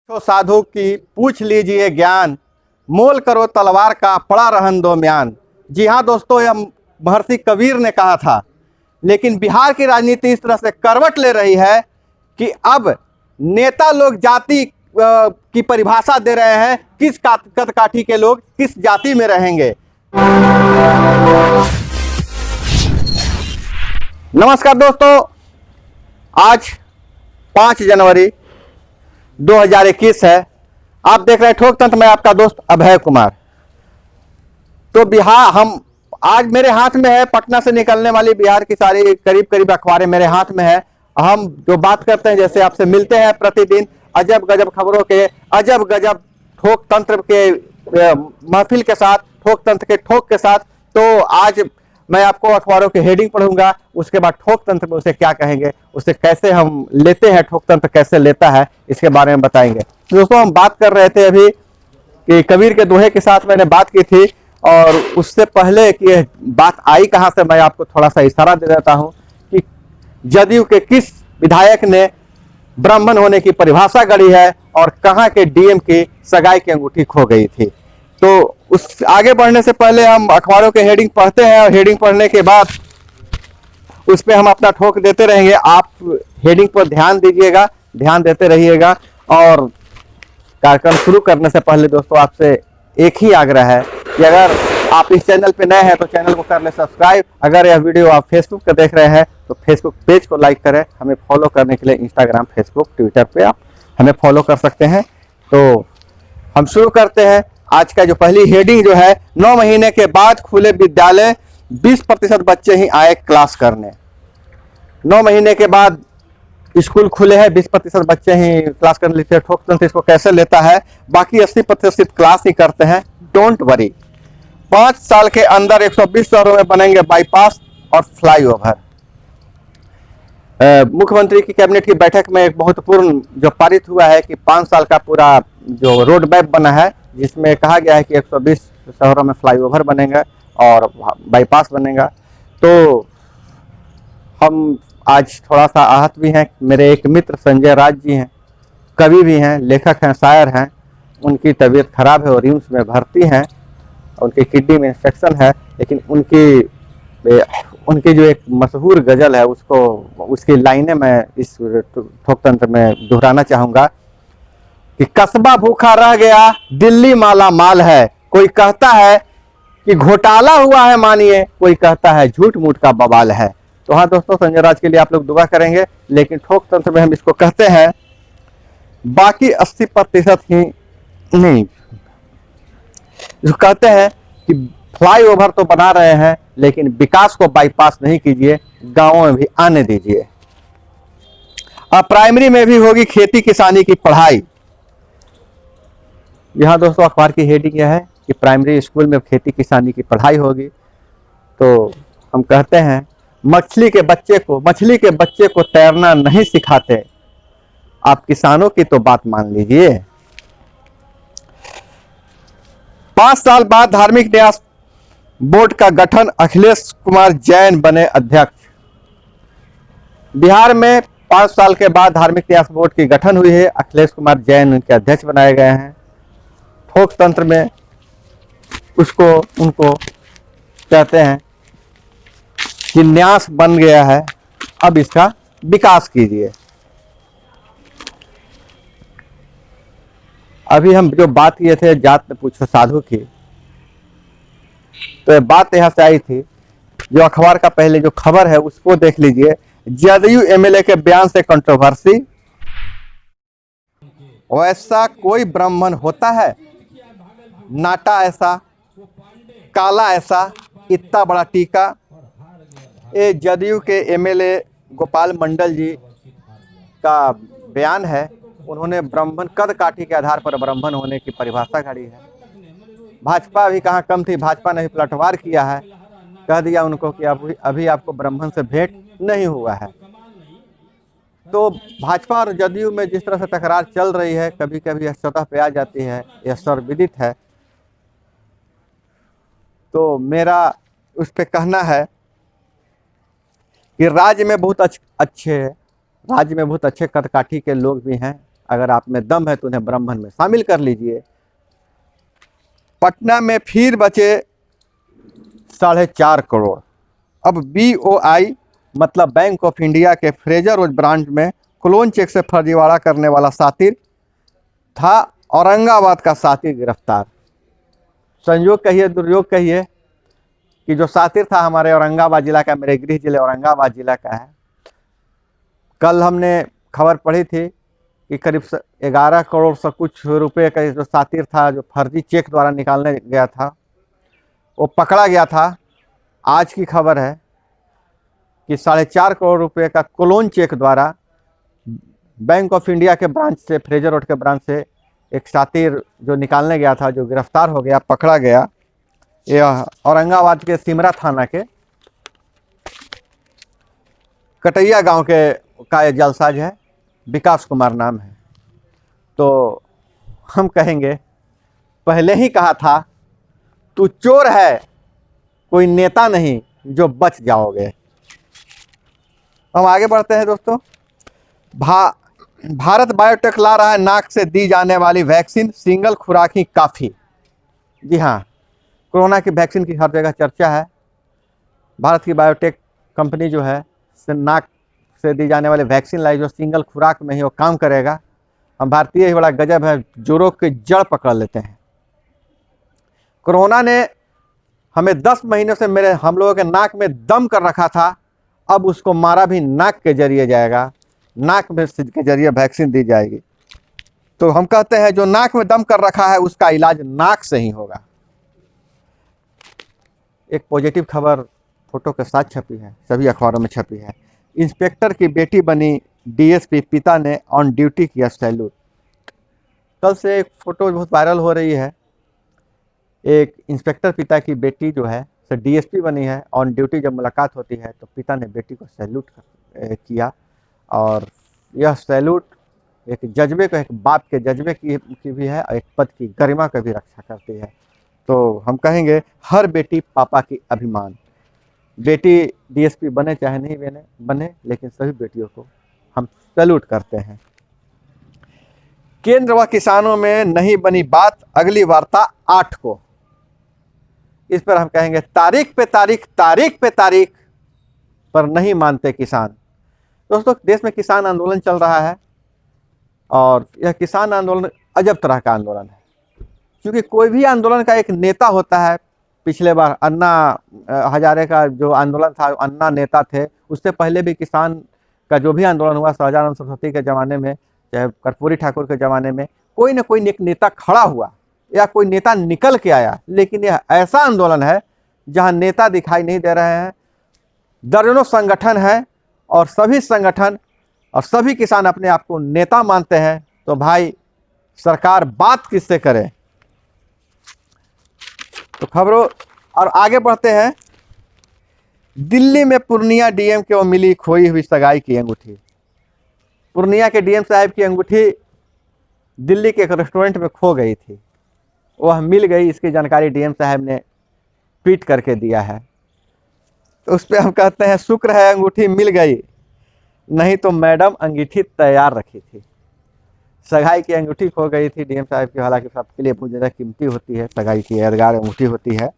तो साधु की पूछ लीजिए ज्ञान, मोल करो तलवार का पड़ा रहन दो म्यान। जी हाँ दोस्तों, यह महर्षि कबीर ने कहा था। लेकिन बिहार की राजनीति इस तरह से करवट ले रही है कि अब नेता लोग जाति की परिभाषा दे रहे हैं, किस कदकाठी के लोग किस जाति में रहेंगे। नमस्कार दोस्तों, आज 5 जनवरी 2021 है। आप देख रहे हैं ठोक तंत्र में आपका दोस्त अभय कुमार। तो बिहार हम आज मेरे हाथ में है पटना से निकलने वाली बिहार की सारी करीब अखबारें मेरे हाथ में है। हम जो बात करते हैं, जैसे आपसे मिलते हैं प्रतिदिन अजब गजब खबरों के अजब गजब ठोक तंत्र के महफिल के साथ, ठोक तंत्र के ठोक के साथ। तो आज मैं आपको अखबारों के हेडिंग पढ़ूंगा, उसके बाद ठोक तंत्र में उसे क्या कहेंगे, उसे कैसे हम लेते हैं, ठोक तंत्र कैसे लेता है, इसके बारे में बताएंगे। तो दोस्तों, हम बात कर रहे थे अभी कि कबीर के दोहे के साथ मैंने बात की थी, और उससे पहले कि यह बात आई कहां से, मैं आपको थोड़ा सा इशारा दे देता हूं कि जदयू के किस विधायक ने ब्राह्मण होने की परिभाषा गढ़ी है और कहां के डीएम की सगाई की अंगूठी खो गई थी। तो उस आगे बढ़ने से पहले हम अखबारों के हेडिंग पढ़ते हैं, और हेडिंग पढ़ने के बाद उस पर हम अपना ठोक देते रहेंगे। आप हेडिंग पर ध्यान दीजिएगा, ध्यान देते रहिएगा। और कार्यक्रम शुरू करने से पहले दोस्तों, आपसे एक ही आग्रह है कि अगर आप इस चैनल पे नए हैं तो चैनल को कर ले सब्सक्राइब। अगर यह वीडियो आप फेसबुक पे देख रहे हैं तो फेसबुक पेज को लाइक करें। हमें फॉलो करने के लिए इंस्टाग्राम, फेसबुक, ट्विटर पे आप हमें फॉलो कर सकते हैं। तो हम शुरू करते हैं। आज का जो पहली हेडिंग जो है, 9 महीने के बाद खुले विद्यालय, 20% बच्चे ही आए क्लास करने। 9 महीने के बाद स्कूल खुले हैं, 20% बच्चे ही क्लास करने लेते हैं। ठोक तंत्र इसको कैसे लेता है? बाकी 80% क्लास ही करते हैं। डोंट वरी, 5 साल के अंदर 120 शहरों में बनेंगे बाईपास और फ्लाईओवर। मुख्यमंत्री की कैबिनेट की बैठक में एक महत्वपूर्ण जो पारित हुआ है कि 5 साल का पूरा जो रोड मैप बना है, जिसमें कहा गया है कि 120 शहरों में फ्लाईओवर बनेगा और बाईपास बनेगा। तो हम आज थोड़ा सा आहत भी हैं। मेरे एक मित्र संजय राज जी हैं, कवि भी हैं, लेखक हैं, शायर हैं। उनकी तबीयत खराब है और रिम्स में भर्ती हैं। उनकी किडनी में इंफेक्शन है, लेकिन उनकी जो एक मशहूर गजल है, उसकी लाइनें मैं इस ठोक तंत्र में दोहराना चाहूंगा कि कस्बा भूखा रह गया, दिल्ली माला माल है। कोई कहता है कि घोटाला हुआ है मानिए, कोई कहता है झूठ मूठ का बवाल है। तो हाँ दोस्तों, संजय राज के लिए आप लोग दुआ करेंगे। लेकिन ठोक तंत्र में हम इसको कहते हैं बाकी 80% ही नहीं। इसको कहते हैं कि फ्लाईओवर तो बना रहे हैं, लेकिन विकास को बाईपास नहीं कीजिए, गांवों में भी आने दीजिए। अब प्राइमरी में भी होगी खेती किसानी की पढ़ाई। यहां दोस्तों अखबार की हेडिंग यह है कि प्राइमरी स्कूल में खेती किसानी की पढ़ाई होगी। तो हम कहते हैं मछली के बच्चे को तैरना नहीं सिखाते, आप किसानों की तो बात मान लीजिए। 5 साल बाद धार्मिक न्यास बोर्ड का गठन, अखिलेश कुमार जैन बने अध्यक्ष। बिहार में 5 साल के बाद धार्मिक न्यास बोर्ड की गठन हुई है। अखिलेश कुमार जैन उनके अध्यक्ष बनाए गए हैं। ठोक तंत्र में उनको कहते हैं कि न्यास बन गया है, अब इसका विकास कीजिए। अभी हम जो बात किए थे जात में पूछो साधु की, तो बात यहां से आई थी। जो अखबार का पहले जो खबर है उसको देख लीजिए। जदयू एमएलए के बयान से कंट्रोवर्सी, वैसा कोई ब्राह्मण होता है? नाटा ऐसा, काला ऐसा, इतना बड़ा टीका। ये जदयू के एमएलए गोपाल मंडल जी का बयान है। उन्होंने ब्राह्मण कदकाठी के आधार पर ब्राह्मण होने की परिभाषा गढ़ी है। भाजपा भी कहाँ कम थी, भाजपा ने भी पलटवार किया है, कह दिया उनको कि अभी आपको ब्राह्मण से भेंट नहीं हुआ है। तो भाजपा और जदयू में जिस तरह से तकरार चल रही है, कभी कभी यह सतह पे आ जाती है, यह सर्वविदित है। तो मेरा उस पर कहना है कि राज्य में बहुत अच्छे कदकाठी के लोग भी हैं, अगर आप में दम है तो उन्हें ब्राह्मण में शामिल कर लीजिए। पटना में फिर बचे 4.5 करोड़। अब BOI मतलब बैंक ऑफ इंडिया के फ्रेजर रोज ब्रांच में क्लोन चेक से फर्जीवाड़ा करने वाला सातिर था। औरंगाबाद का सातिर गिरफ्तार। संयोग कहिए दुर्योग कहिए कि जो सातिर था हमारे औरंगाबाद जिला का, मेरे गृह जिले औरंगाबाद जिला का है। कल हमने खबर पढ़ी थी कि करीब 11 करोड़ से कुछ रुपए का जो सातिर था, जो फर्जी चेक द्वारा निकालने गया था, वो पकड़ा गया था। आज की खबर है कि 4.5 करोड़ रुपए का क्लोन चेक द्वारा बैंक ऑफ इंडिया के ब्रांच से, फ्रेजर रोड के ब्रांच से एक सातिर जो निकालने गया था, जो गिरफ्तार हो गया, पकड़ा गया। यह औरंगाबाद के सिमरा थाना के कटैया गांव के का ये जालसाज है, विकास कुमार नाम है। तो हम कहेंगे, पहले ही कहा था तू चोर है, कोई नेता नहीं जो बच जाओगे। हम आगे बढ़ते हैं दोस्तों। भारत बायोटेक ला रहा है नाक से दी जाने वाली वैक्सीन, सिंगल खुराक ही काफ़ी। जी हाँ, कोरोना की वैक्सीन की हर जगह चर्चा है। भारत की बायोटेक कंपनी जो है नाक से दी जाने वाली वैक्सीन लाई, जो सिंगल खुराक में ही वो काम करेगा। हम भारतीय ही बड़ा गजब है, जोरों की जड़ पकड़ लेते हैं। कोरोना ने हमें 10 महीनों से हम लोगों के नाक में दम कर रखा था, अब उसको मारा भी नाक के जरिए जाएगा, नाक में के जरिए वैक्सीन दी जाएगी। तो हम कहते हैं जो नाक में दम कर रखा है उसका इलाज नाक से ही होगा। एक पॉजिटिव खबर फोटो के साथ छपी है, सभी अखबारों में छपी है। इंस्पेक्टर की बेटी बनी DSP, पिता ने ऑन ड्यूटी किया सैल्यूट। कल से एक फोटो बहुत वायरल हो रही है। एक इंस्पेक्टर पिता की बेटी जो है DSP बनी है, ऑन ड्यूटी जब मुलाकात होती है तो पिता ने बेटी को सैल्यूट किया। और यह सैल्यूट एक जज्बे को, एक बाप के जज्बे की भी है और एक पद की गरिमा का भी रक्षा करती है। तो हम कहेंगे हर बेटी पापा की अभिमान। बेटी DSP बने चाहे नहीं बने, लेकिन सभी बेटियों को हम सैल्यूट करते हैं। केंद्र व किसानों में नहीं बनी बात, अगली वार्ता 8 को। इस पर हम कहेंगे तारीख पे तारीख पर नहीं मानते किसान। दोस्तों, देश में किसान आंदोलन चल रहा है और यह किसान आंदोलन अजब तरह का आंदोलन है, क्योंकि कोई भी आंदोलन का एक नेता होता है। पिछले बार अन्ना हजारे का जो आंदोलन था, अन्ना नेता थे। उससे पहले भी किसान का जो भी आंदोलन हुआ, सहजानंद सरस्वती के ज़माने में, चाहे कर्पूरी ठाकुर के ज़माने में, कोई ना कोई एक नेता खड़ा हुआ या कोई नेता निकल के आया। लेकिन यह ऐसा आंदोलन है जहां नेता दिखाई नहीं दे रहे हैं, दर्जनों संगठन है और सभी संगठन और सभी किसान अपने आप को नेता मानते हैं। तो भाई, सरकार बात किससे करे। तो खबरों और आगे बढ़ते हैं। दिल्ली में पूर्णिया DM को मिली खोई हुई सगाई की अंगूठी। पूर्णिया के DM साहब की अंगूठी दिल्ली के एक रेस्टोरेंट में खो गई थी, वह मिल गई। इसकी जानकारी DM साहब ने ट्वीट करके दिया है। तो उस पर हम कहते हैं शुक्र है अंगूठी मिल गई, नहीं तो मैडम अंगूठी तैयार रखी थी। सगाई की अंगूठी खो गई थी DM साहब की, हालांकि सबके लिए बहुत ज़्यादा कीमती होती है, सगाई की यादगार अंगूठी होती है।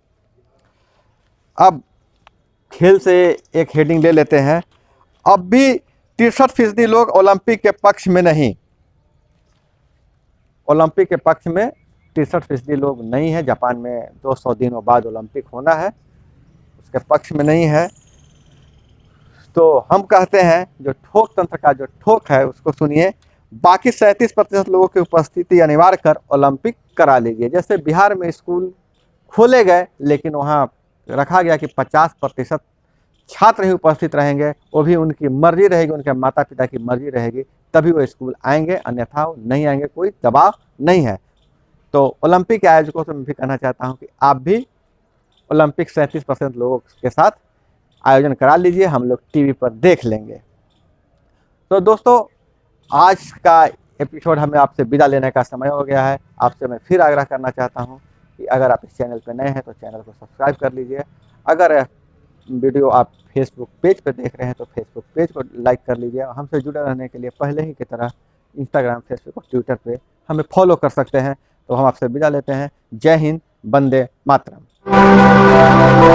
अब खेल से एक हेडिंग ले लेते हैं। अब भी 63% लोग ओलंपिक के पक्ष में नहीं। ओलंपिक के पक्ष में 63% लोग नहीं है। जापान में 200 दिनों बाद ओलंपिक होना है, उसके पक्ष में नहीं है। तो हम कहते हैं जो ठोक तंत्र का जो ठोक है उसको सुनिए। बाकी 37% लोगों की उपस्थिति अनिवार्य कर ओलंपिक करा लीजिए। जैसे बिहार में स्कूल खोले गए, लेकिन वहाँ रखा गया कि 50% छात्र ही उपस्थित रहेंगे, वो भी उनकी मर्जी रहेगी, उनके माता पिता की मर्जी रहेगी, तभी वो स्कूल आएंगे, अन्यथा वो नहीं आएंगे। कोई दबाव नहीं है। तो ओलंपिक के आयोजकों से मैं भी कहना चाहता हूँ कि आप भी ओलंपिक 37% लोगों के साथ आयोजन करा लीजिए, हम लोग टीवी पर देख लेंगे। तो दोस्तों, आज का एपिसोड हमें आपसे विदा लेने का समय हो गया है। आपसे मैं फिर आग्रह करना चाहता हूं कि अगर आप इस चैनल पर नए हैं तो चैनल को सब्सक्राइब कर लीजिए। अगर वीडियो आप फेसबुक पेज पर देख रहे हैं तो फेसबुक पेज को लाइक कर लीजिए। हमसे जुड़े रहने के लिए पहले ही की तरह इंस्टाग्राम, फेसबुक और ट्विटर पे हमें फॉलो कर सकते हैं। तो हम आपसे विदा लेते हैं। जय हिंद, वंदे मातरम।